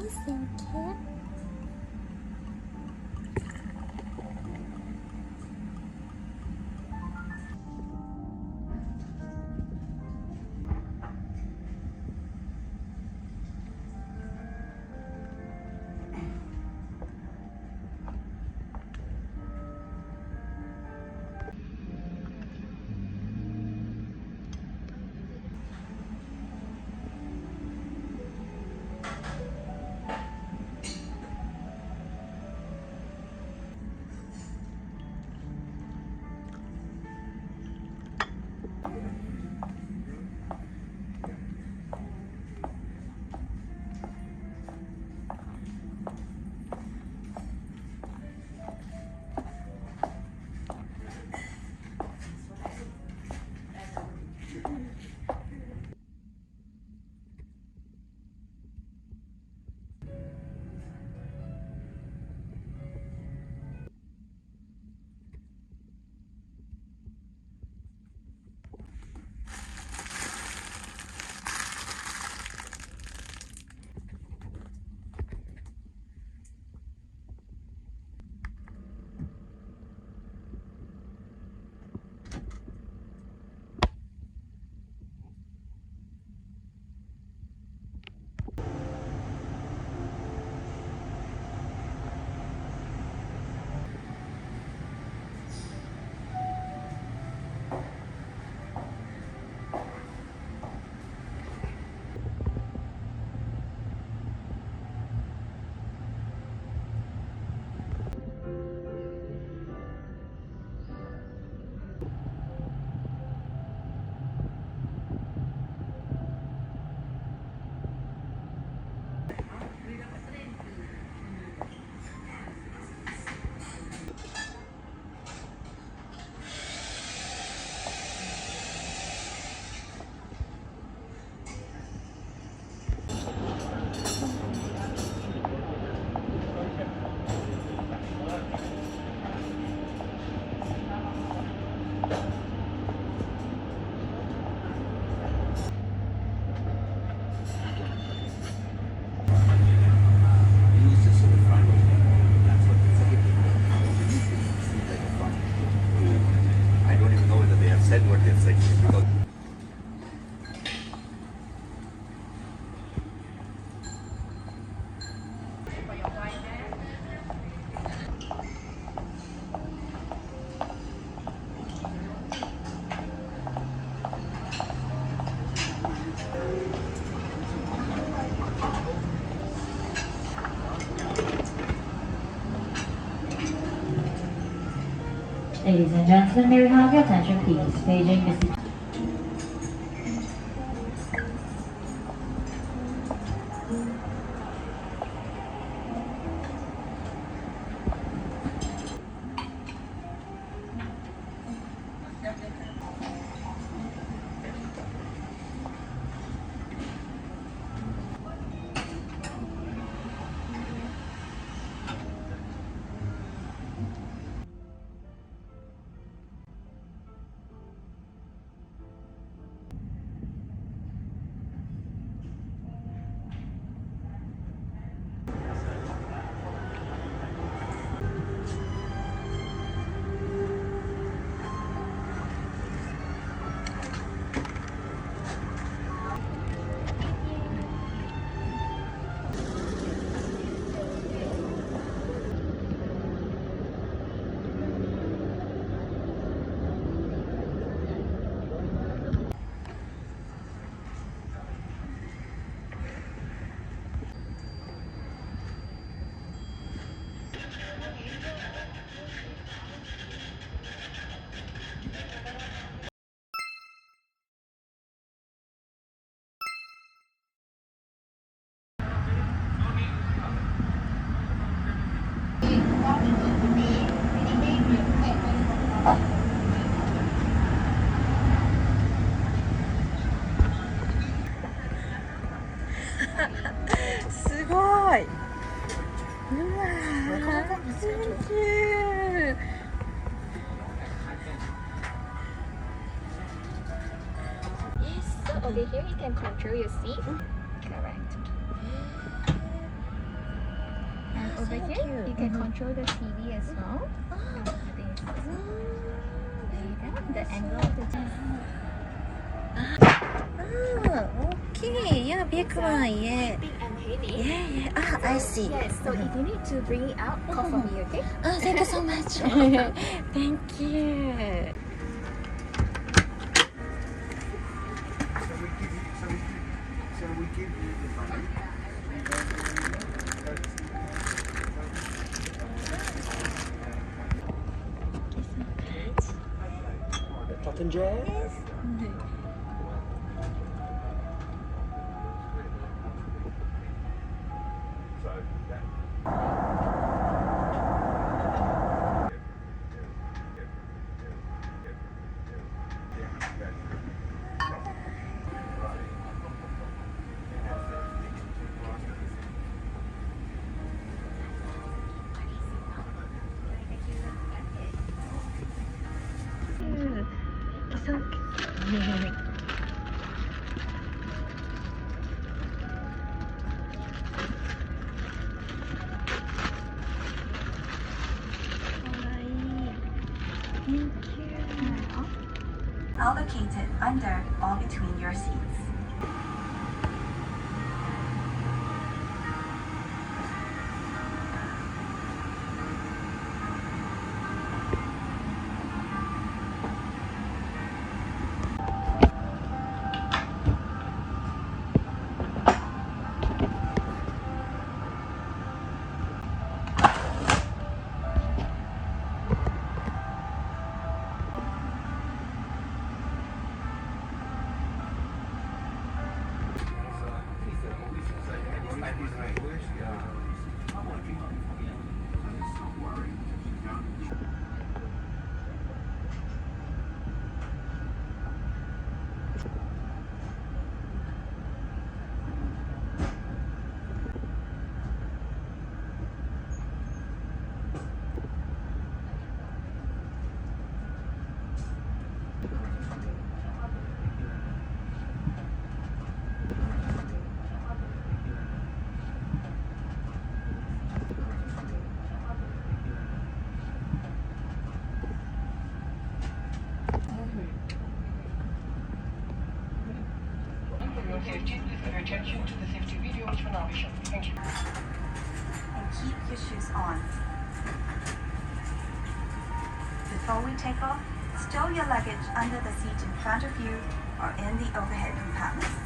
Thank you. Said what they've said because Ladies and gentlemen, may we have your attention please? Beijing Mr. Yes, so over here you can control your seat. Correct. over so here. cute. You can control the TV as well. There you go. The angle of the TV. Okay. Yeah, big one. Yeah. Big and heavy. Yeah. I see. Yes, so if you need to bring it out, call for me, okay? Thank you so much. Thank you. So we give you the money. Cotton jam? Yes. It's okay. Allocated under or between your seats. Attention to the safety video which will now be shown. Thank you. And keep your shoes on. Before we take off, stow your luggage under the seat in front of you or in the overhead compartments.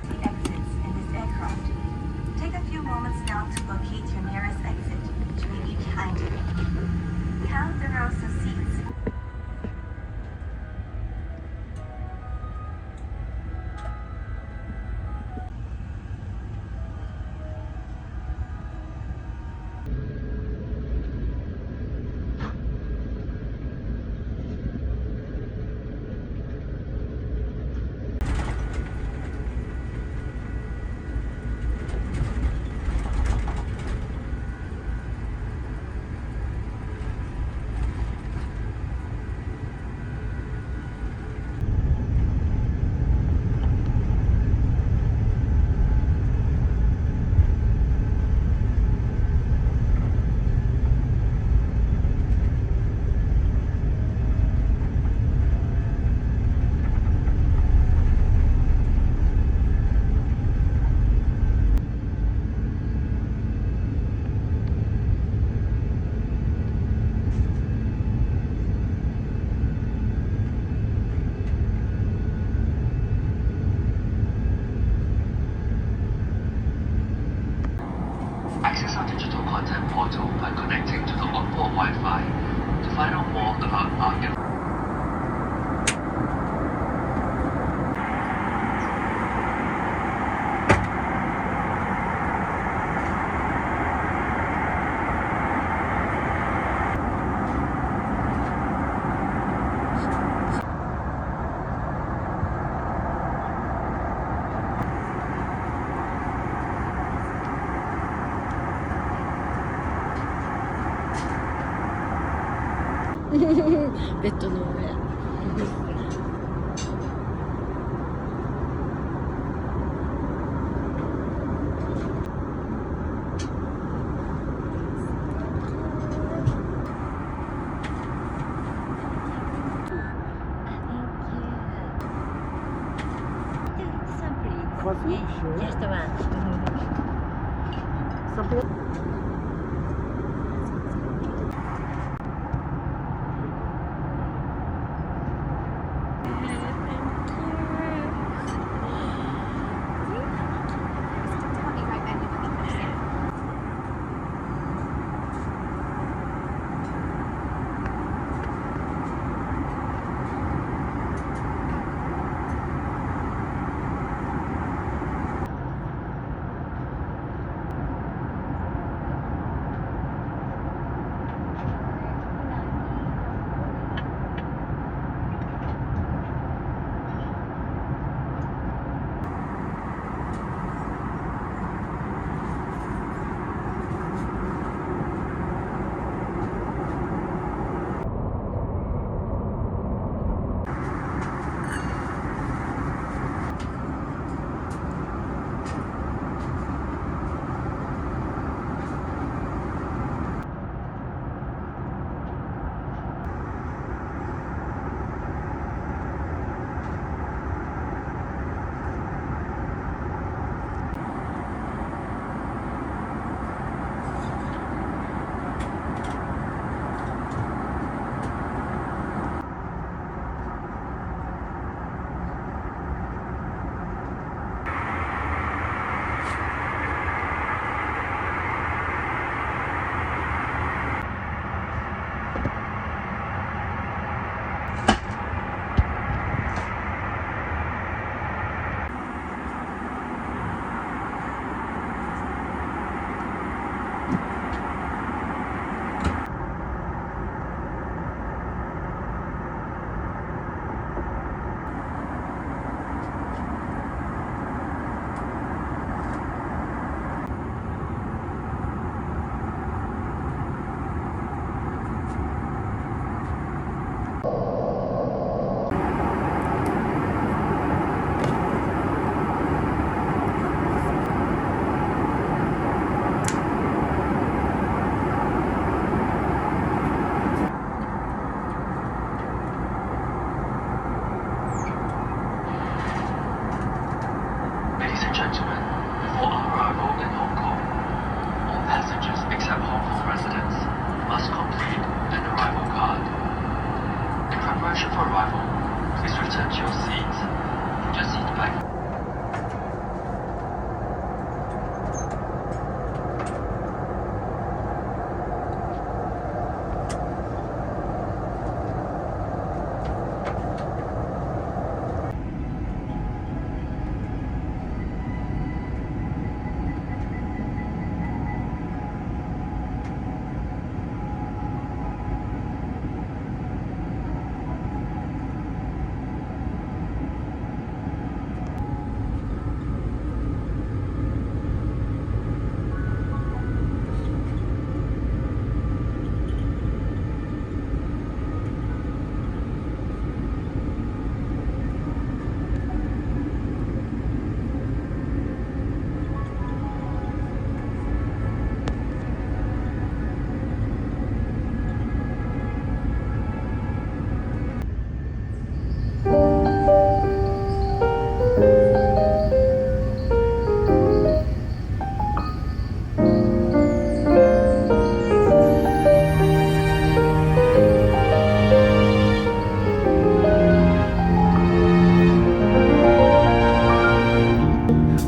The exits in this aircraft. Take a few moments now to locate your nearest exit, which may be behind you. Count the rows ベッドの上。Coffee? Sure. Just one. I'll be right back with the meat. Yeah. Ladies and gentlemen, before our arrival in Hong Kong, all passengers except Hong Kong residents must complete an arrival card. In preparation for arrival, please return to your seats. Put your seat back.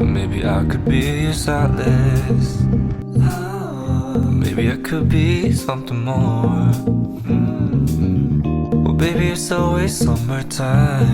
Maybe I could be your solace. Maybe I could be something more. Well, baby, it's always summertime.